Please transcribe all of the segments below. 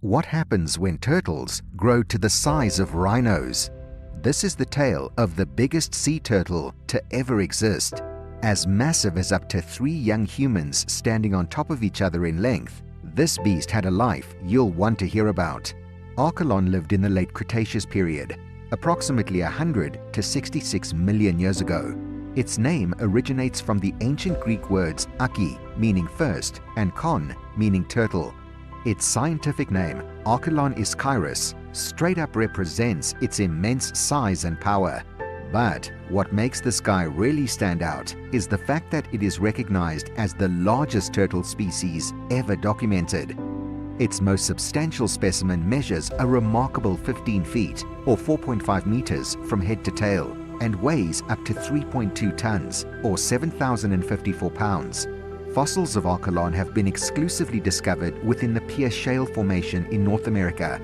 What happens when turtles grow to the size of rhinos? This is the tale of the biggest sea turtle to ever exist. As massive as up to 3 young humans standing on top of each other in length, this beast had a life you'll want to hear about. Archelon lived in the late Cretaceous period, approximately 100 to 66 million years ago. Its name originates from the ancient Greek words archi, meaning first, and kon, meaning turtle. Its scientific name, Archelon ischiris, straight up represents its immense size and power. But what makes this guy really stand out is the fact that it is recognized as the largest turtle species ever documented. Its most substantial specimen measures a remarkable 15 feet or 4.5 meters from head to tail and weighs up to 3.2 tons or 7,054 pounds. Fossils of Archelon have been exclusively discovered within the Pierce Shale Formation in North America.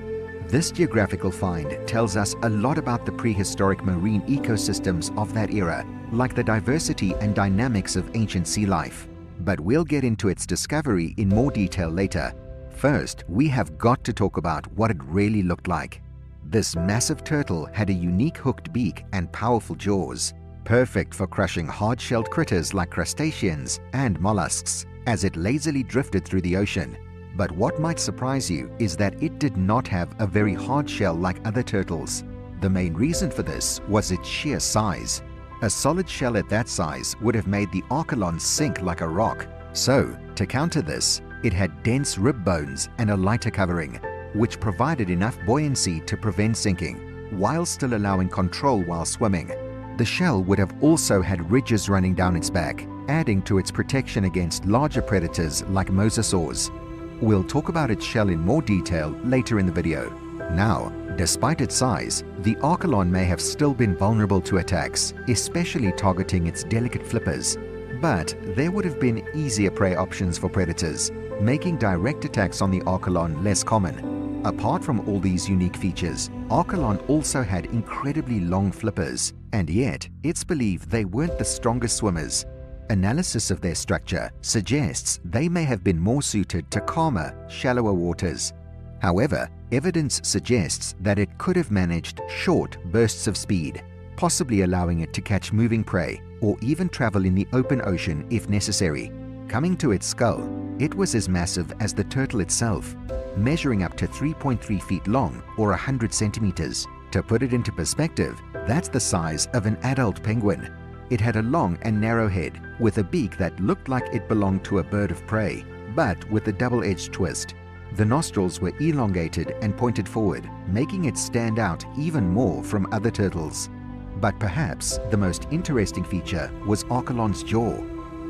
This geographical find tells us a lot about the prehistoric marine ecosystems of that era, like the diversity and dynamics of ancient sea life. But we'll get into its discovery in more detail later. First, we have got to talk about what it really looked like. This massive turtle had a unique hooked beak and powerful jaws, perfect for crushing hard-shelled critters like crustaceans and mollusks as it lazily drifted through the ocean. But what might surprise you is that it did not have a very hard shell like other turtles. The main reason for this was its sheer size. A solid shell at that size would have made the Archelon sink like a rock. So, to counter this, it had dense rib bones and a lighter covering, which provided enough buoyancy to prevent sinking, while still allowing control while swimming. The shell would have also had ridges running down its back, adding to its protection against larger predators like mosasaurs. We'll talk about its shell in more detail later in the video. Now, despite its size, the Archelon may have still been vulnerable to attacks, especially targeting its delicate flippers. But there would have been easier prey options for predators, making direct attacks on the Archelon less common. Apart from all these unique features, Archelon also had incredibly long flippers, and yet it's believed they weren't the strongest swimmers. Analysis of their structure suggests they may have been more suited to calmer, shallower waters. However, evidence suggests that it could have managed short bursts of speed, possibly allowing it to catch moving prey or even travel in the open ocean if necessary. Coming to its skull, it was as massive as the turtle itself, measuring up to 3.3 feet long or 100 centimeters. To put it into perspective, that's the size of an adult penguin. It had a long and narrow head with a beak that looked like it belonged to a bird of prey, but with a double-edged twist. The nostrils were elongated and pointed forward, making it stand out even more from other turtles. But perhaps the most interesting feature was Archelon's jaw.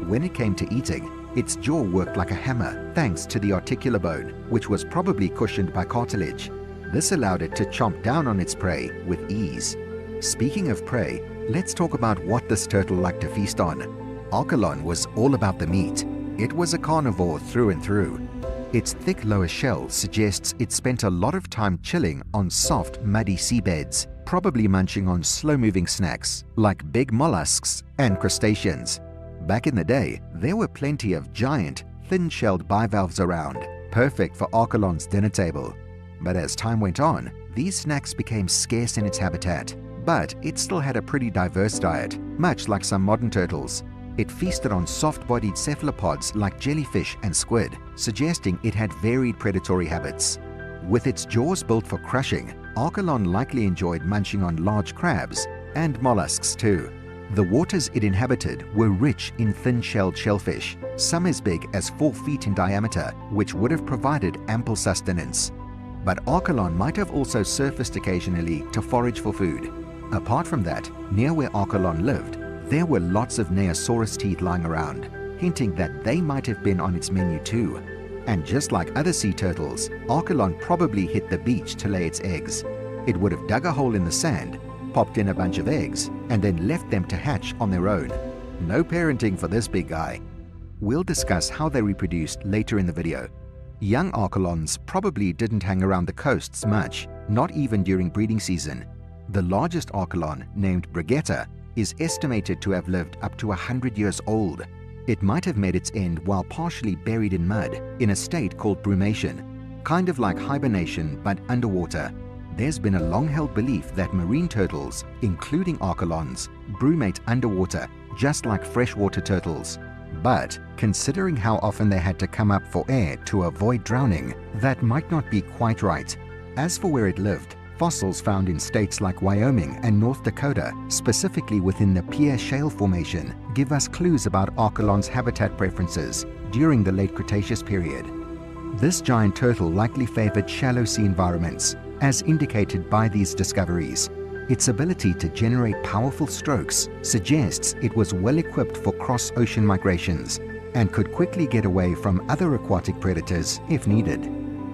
When it came to eating, its jaw worked like a hammer thanks to the articular bone, which was probably cushioned by cartilage. This allowed it to chomp down on its prey with ease. Speaking of prey, let's talk about what this turtle liked to feast on. Archelon was all about the meat. It was a carnivore through and through. Its thick lower shell suggests it spent a lot of time chilling on soft, muddy seabeds, probably munching on slow-moving snacks like big mollusks and crustaceans. Back in the day, there were plenty of giant, thin-shelled bivalves around, perfect for Archelon's dinner table. But as time went on, these snacks became scarce in its habitat. But it still had a pretty diverse diet, much like some modern turtles. It feasted on soft-bodied cephalopods like jellyfish and squid, suggesting it had varied predatory habits. With its jaws built for crushing, Archelon likely enjoyed munching on large crabs and mollusks too. The waters it inhabited were rich in thin-shelled shellfish, some as big as 4 feet in diameter, which would have provided ample sustenance. But Archelon might have also surfaced occasionally to forage for food. Apart from that, near where Archelon lived, there were lots of Neosaurus teeth lying around, hinting that they might have been on its menu too. And just like other sea turtles, Archelon probably hit the beach to lay its eggs. It would have dug a hole in the sand, popped in a bunch of eggs, and then left them to hatch on their own. No parenting for this big guy. We'll discuss how they reproduced later in the video. Young Archelons probably didn't hang around the coasts much, not even during breeding season. The largest Archelon, named Brighetta, is estimated to have lived up to 100 years old. It might have met its end while partially buried in mud in a state called brumation. kind of like hibernation but underwater. There's been a long-held belief that marine turtles, including archelons, brumate underwater, just like freshwater turtles. But considering how often they had to come up for air to avoid drowning, that might not be quite right. As for where it lived, fossils found in states like Wyoming and North Dakota, specifically within the Pierre Shale Formation, give us clues about archelon's habitat preferences during the late Cretaceous period. This giant turtle likely favored shallow sea environments, as indicated by these discoveries. Its ability to generate powerful strokes suggests it was well equipped for cross-ocean migrations and could quickly get away from other aquatic predators if needed.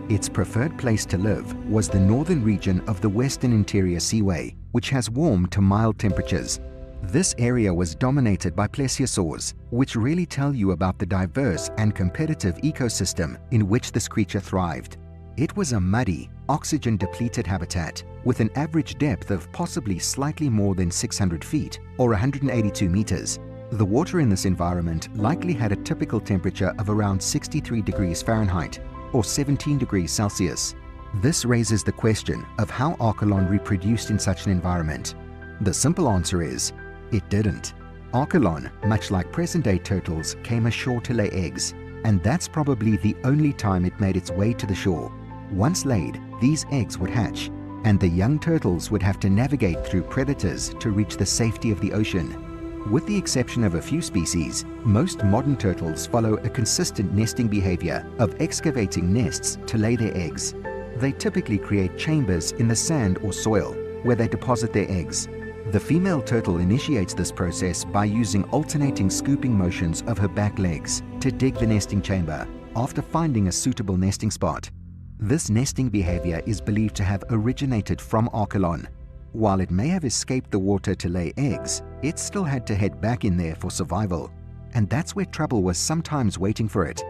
Its preferred place to live was the northern region of the Western Interior Seaway, which has warm to mild temperatures. This area was dominated by plesiosaurs, which really tell you about the diverse and competitive ecosystem in which this creature thrived. It was a muddy, oxygen-depleted habitat with an average depth of possibly slightly more than 600 feet or 182 meters. The water in this environment likely had a typical temperature of around 63 degrees Fahrenheit or 17 degrees Celsius. This raises the question of how archelon reproduced in such an environment. The simple answer is, it didn't. Archelon, much like present-day turtles, came ashore to lay eggs, and that's probably the only time it made its way to the shore. Once laid, these eggs would hatch, and the young turtles would have to navigate through predators to reach the safety of the ocean. With the exception of a few species, most modern turtles follow a consistent nesting behavior of excavating nests to lay their eggs. They typically create chambers in the sand or soil where they deposit their eggs. The female turtle initiates this process by using alternating scooping motions of her back legs to dig the nesting chamber after finding a suitable nesting spot. This nesting behavior is believed to have originated from archelon. While it may have escaped the water to lay eggs, it still had to head back in there for survival. And that's where trouble was sometimes waiting for it.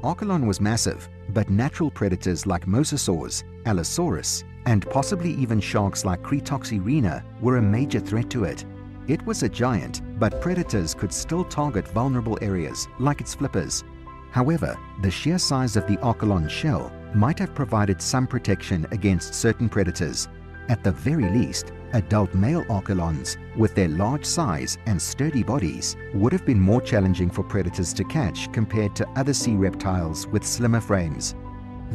Archelon was massive, but natural predators like mosasaurs, Allosaurus, and possibly even sharks like Cretoxyrhina were a major threat to it. It was a giant, but predators could still target vulnerable areas like its flippers. However, the sheer size of the archelon shell might have provided some protection against certain predators. At the very least, adult male archelons, with their large size and sturdy bodies, would have been more challenging for predators to catch compared to other sea reptiles with slimmer frames.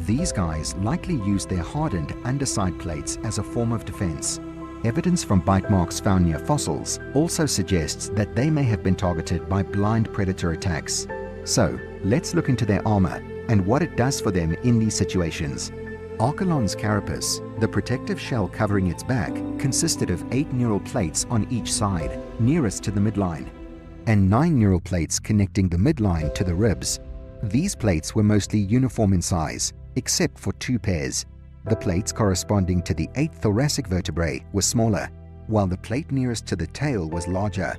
These guys likely used their hardened underside plates as a form of defense. Evidence from bite marks found near fossils also suggests that they may have been targeted by blind predator attacks. So, let's look into their armor and what it does for them in these situations. Archelon's carapace, the protective shell covering its back, consisted of 8 neural plates on each side, nearest to the midline, and 9 neural plates connecting the midline to the ribs. These plates were mostly uniform in size, except for 2 pairs. The plates corresponding to the 8 thoracic vertebrae were smaller, while the plate nearest to the tail was larger.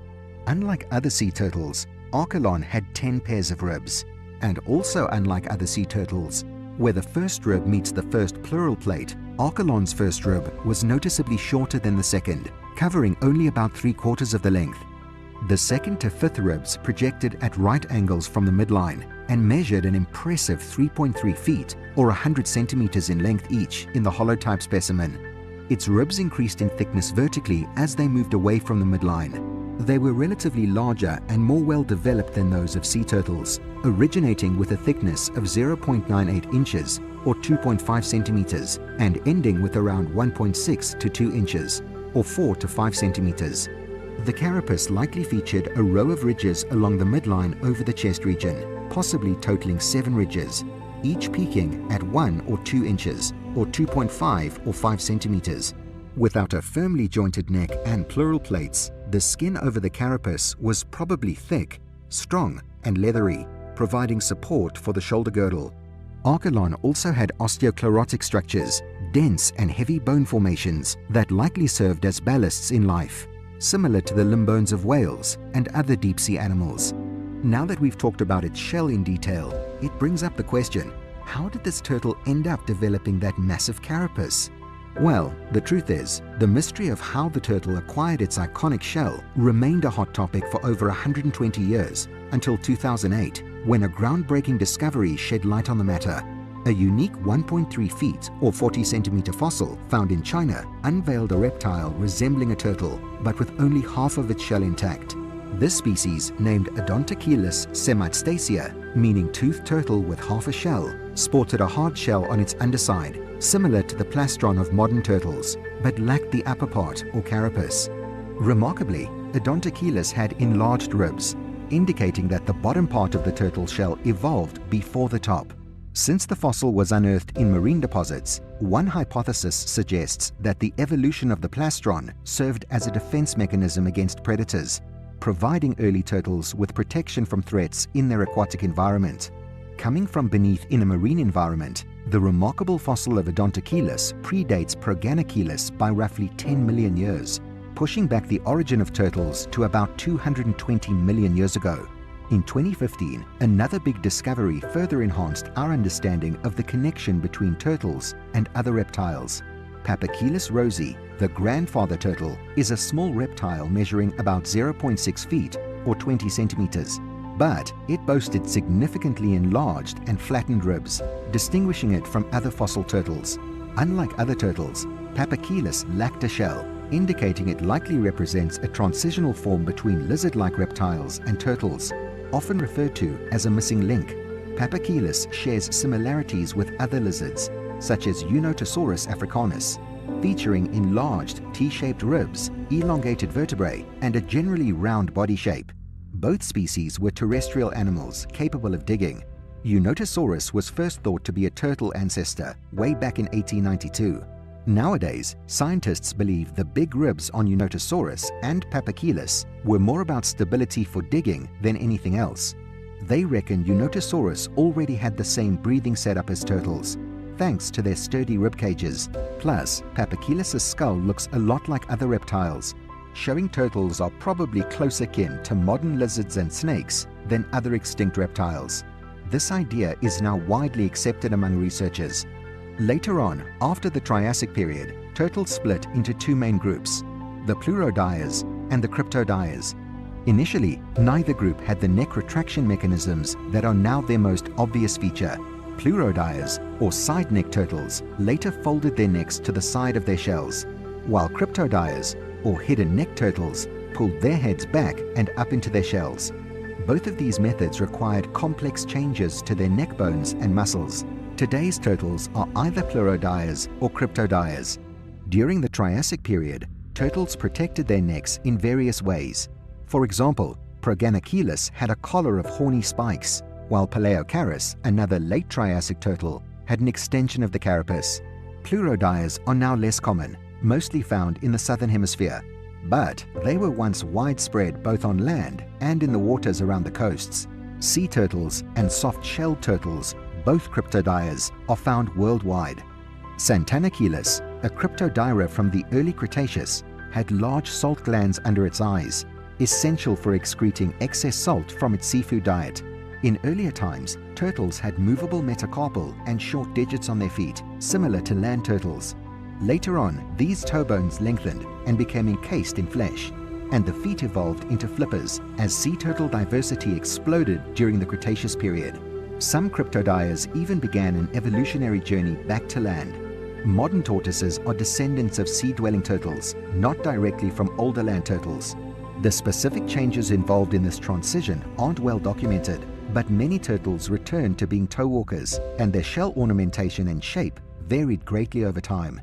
Unlike other sea turtles, Archelon had 10 pairs of ribs, and also unlike other sea turtles, where the first rib meets the first pleural plate, Archelon's first rib was noticeably shorter than the second, covering only about 3/4 of the length. The second to fifth ribs projected at right angles from the midline and measured an impressive 3.3 feet or 100 centimeters in length each in the holotype specimen. Its ribs increased in thickness vertically as they moved away from the midline. They were relatively larger and more well-developed than those of sea turtles, originating with a thickness of 0.98 inches or 2.5 centimeters and ending with around 1.6 to 2 inches or 4 to 5 centimeters. The carapace likely featured a row of ridges along the midline over the chest region, possibly totaling 7 ridges, each peaking at 1 or 2 inches or 2.5 or 5 centimeters. Without a firmly jointed neck and pleural plates, the skin over the carapace was probably thick, strong, and leathery, providing support for the shoulder girdle. Archelon also had osteoclerotic structures, dense and heavy bone formations that likely served as ballasts in life, similar to the limb bones of whales and other deep-sea animals. Now that we've talked about its shell in detail, it brings up the question, how did this turtle end up developing that massive carapace? Well, the truth is, the mystery of how the turtle acquired its iconic shell remained a hot topic for over 120 years, until 2008, when a groundbreaking discovery shed light on the matter. A unique 1.3 feet or 40 centimeter fossil found in China unveiled a reptile resembling a turtle, but with only half of its shell intact. This species, named Odontocheilus semictasia, meaning toothed turtle with half a shell, sported a hard shell on its underside, similar to the plastron of modern turtles, but lacked the upper part or carapace. Remarkably, Odontocheilus had enlarged ribs, indicating that the bottom part of the turtle shell evolved before the top. Since the fossil was unearthed in marine deposits, one hypothesis suggests that the evolution of the plastron served as a defense mechanism against predators, providing early turtles with protection from threats in their aquatic environment. Coming from beneath in a marine environment, the remarkable fossil of Odontocheilus predates Proganacheilus by roughly 10 million years, pushing back the origin of turtles to about 220 million years ago. In 2015, another big discovery further enhanced our understanding of the connection between turtles and other reptiles. Papacheilus rosei, the grandfather turtle, is a small reptile measuring about 0.6 feet or 20 centimeters, but it boasted significantly enlarged and flattened ribs, distinguishing it from other fossil turtles. Unlike other turtles, Papacheilus lacked a shell, indicating it likely represents a transitional form between lizard-like reptiles and turtles, often referred to as a missing link. Papacheilus shares similarities with other lizards, such as Eunotosaurus africanus, featuring enlarged T-shaped ribs, elongated vertebrae, and a generally round body shape. Both species were terrestrial animals capable of digging. Eunotosaurus was first thought to be a turtle ancestor way back in 1892. Nowadays, scientists believe the big ribs on Eunotosaurus and Papacheilus were more about stability for digging than anything else. They reckon Eunotosaurus already had the same breathing setup as turtles, thanks to their sturdy rib cages. Plus, Papacheilus' skull looks a lot like other reptiles, showing turtles are probably closer kin to modern lizards and snakes than other extinct reptiles. This idea is now widely accepted among researchers. Later on, after the Triassic period, turtles split into two main groups, the Pleurodires and the Cryptodires. Initially, neither group had the neck retraction mechanisms that are now their most obvious feature. Pleurodires, or side neck turtles, later folded their necks to the side of their shells, while Cryptodires, or hidden neck turtles, pulled their heads back and up into their shells. Both of these methods required complex changes to their neck bones and muscles. Today's turtles are either Pleurodires or Cryptodires. During the Triassic period, turtles protected their necks in various ways. For example, Proganacheilus had a collar of horny spikes, while Palaeocharis, another late Triassic turtle, had an extension of the carapace. Pleurodires are now less common, mostly found in the southern hemisphere, but they were once widespread both on land and in the waters around the coasts. Sea turtles and soft-shelled turtles, both Cryptodires, are found worldwide. Santanacheilus, a Cryptodira from the early Cretaceous, had large salt glands under its eyes, essential for excreting excess salt from its seafood diet. In earlier times, turtles had movable metacarpal and short digits on their feet, similar to land turtles. Later on, these toe bones lengthened and became encased in flesh, and the feet evolved into flippers as sea turtle diversity exploded during the Cretaceous period. Some Cryptodires even began an evolutionary journey back to land. Modern tortoises are descendants of sea-dwelling turtles, not directly from older land turtles. The specific changes involved in this transition aren't well documented, but many turtles returned to being toe walkers, and their shell ornamentation and shape varied greatly over time.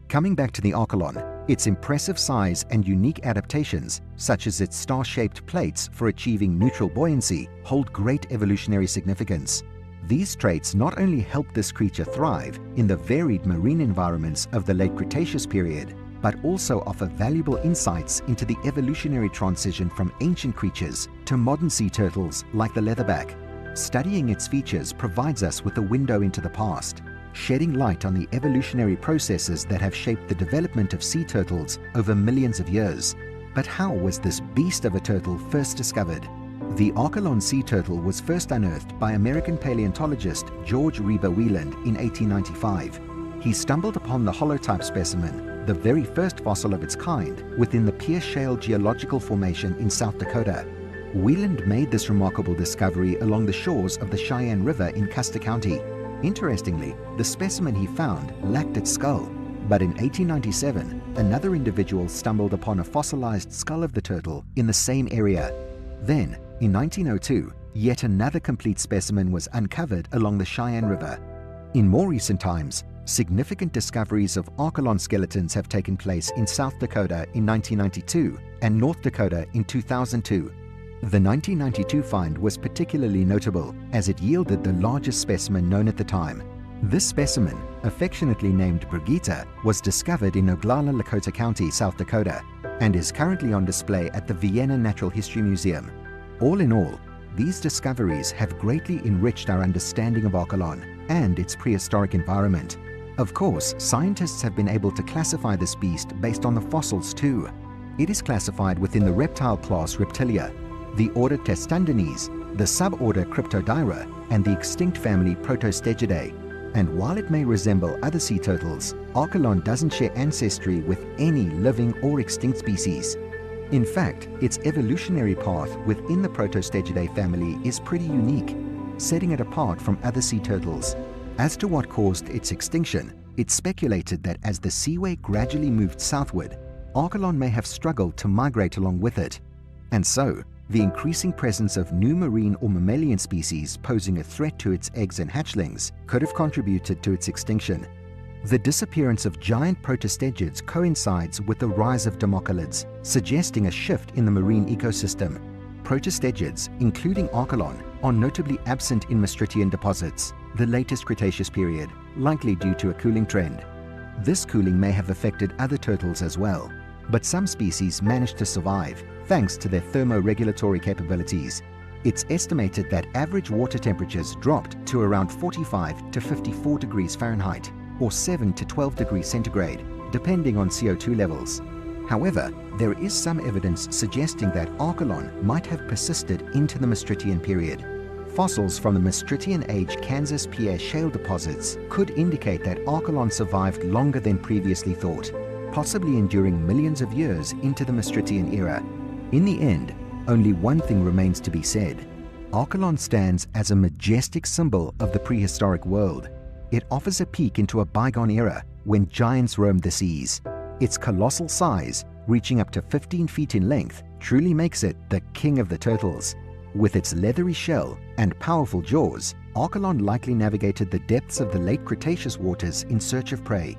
Coming back to the Archelon, its impressive size and unique adaptations, such as its star-shaped plates for achieving neutral buoyancy, hold great evolutionary significance. These traits not only helped this creature thrive in the varied marine environments of the late Cretaceous period, but also offer valuable insights into the evolutionary transition from ancient creatures to modern sea turtles like the leatherback. Studying its features provides us with a window into the past, shedding light on the evolutionary processes that have shaped the development of sea turtles over millions of years. But how was this beast of a turtle first discovered? The Archelon sea turtle was first unearthed by American paleontologist George Reba Wieland in 1895. He stumbled upon the holotype specimen, the very first fossil of its kind, within the Pierce Shale geological formation in South Dakota. Wieland made this remarkable discovery along the shores of the Cheyenne River in Custer County. Interestingly, the specimen he found lacked its skull, but in 1897, another individual stumbled upon a fossilized skull of the turtle in the same area. Then, in 1902, yet another complete specimen was uncovered along the Cheyenne River. In more recent times, significant discoveries of archelon skeletons have taken place in South Dakota in 1992 and North Dakota in 2002. The 1992 find was particularly notable as it yielded the largest specimen known at the time. This specimen, affectionately named Brigitte, was discovered in Oglala, Lakota County, South Dakota, and is currently on display at the Vienna Natural History Museum. All in all, these discoveries have greatly enriched our understanding of archelon and its prehistoric environment. Of course, scientists have been able to classify this beast based on the fossils too. It is classified within the reptile class Reptilia, the order Testudines, the suborder Cryptodyra, and the extinct family Protostegidae. And while it may resemble other sea turtles, archelon doesn't share ancestry with any living or extinct species. In fact, its evolutionary path within the Protostegidae family is pretty unique, setting it apart from other sea turtles. As to what caused its extinction, it's speculated that as the seaway gradually moved southward, archelon may have struggled to migrate along with it. And so, the increasing presence of new marine or mammalian species posing a threat to its eggs and hatchlings could have contributed to its extinction. The disappearance of giant protostegids coincides with the rise of democcolids, suggesting a shift in the marine ecosystem. Protostegids, including archelon, are notably absent in Maastrichtian deposits, the latest Cretaceous period, likely due to a cooling trend. This cooling may have affected other turtles as well, but some species managed to survive thanks to their thermoregulatory capabilities. It's estimated that average water temperatures dropped to around 45 to 54 degrees Fahrenheit, or 7 to 12 degrees centigrade, depending on CO2 levels. However, there is some evidence suggesting that archelon might have persisted into the Maastrichtian period. Fossils from the Maastrichtian age Kansas Pierre shale deposits could indicate that archelon survived longer than previously thought, possibly enduring millions of years into the Maastrichtian era. In the end, only one thing remains to be said. Archelon stands as a majestic symbol of the prehistoric world. It offers a peek into a bygone era when giants roamed the seas. Its colossal size, reaching up to 15 feet in length, truly makes it the king of the turtles. With its leathery shell and powerful jaws, archelon likely navigated the depths of the late Cretaceous waters in search of prey.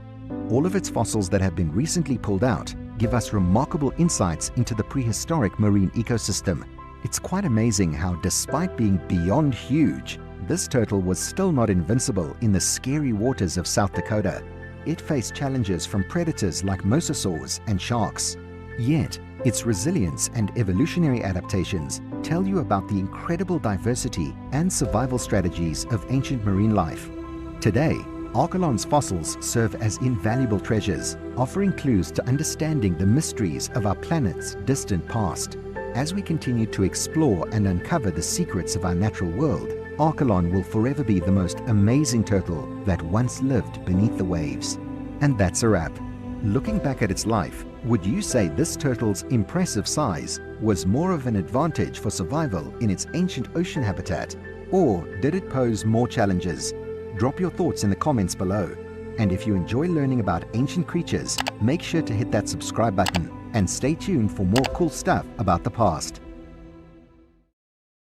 All of its fossils that have been recently pulled out give us remarkable insights into the prehistoric marine ecosystem. It's quite amazing how, despite being beyond huge, this turtle was still not invincible in the scary waters of South Dakota. It faced challenges from predators like mosasaurs and sharks. Yet, its resilience and evolutionary adaptations tell you about the incredible diversity and survival strategies of ancient marine life. Today, archelon's fossils serve as invaluable treasures, offering clues to understanding the mysteries of our planet's distant past. As we continue to explore and uncover the secrets of our natural world, archelon will forever be the most amazing turtle that once lived beneath the waves. And that's a wrap. Looking back at its life, would you say this turtle's impressive size was more of an advantage for survival in its ancient ocean habitat, or did it pose more challenges? Drop your thoughts in the comments below. And if you enjoy learning about ancient creatures, make sure to hit that subscribe button and stay tuned for more cool stuff about the past.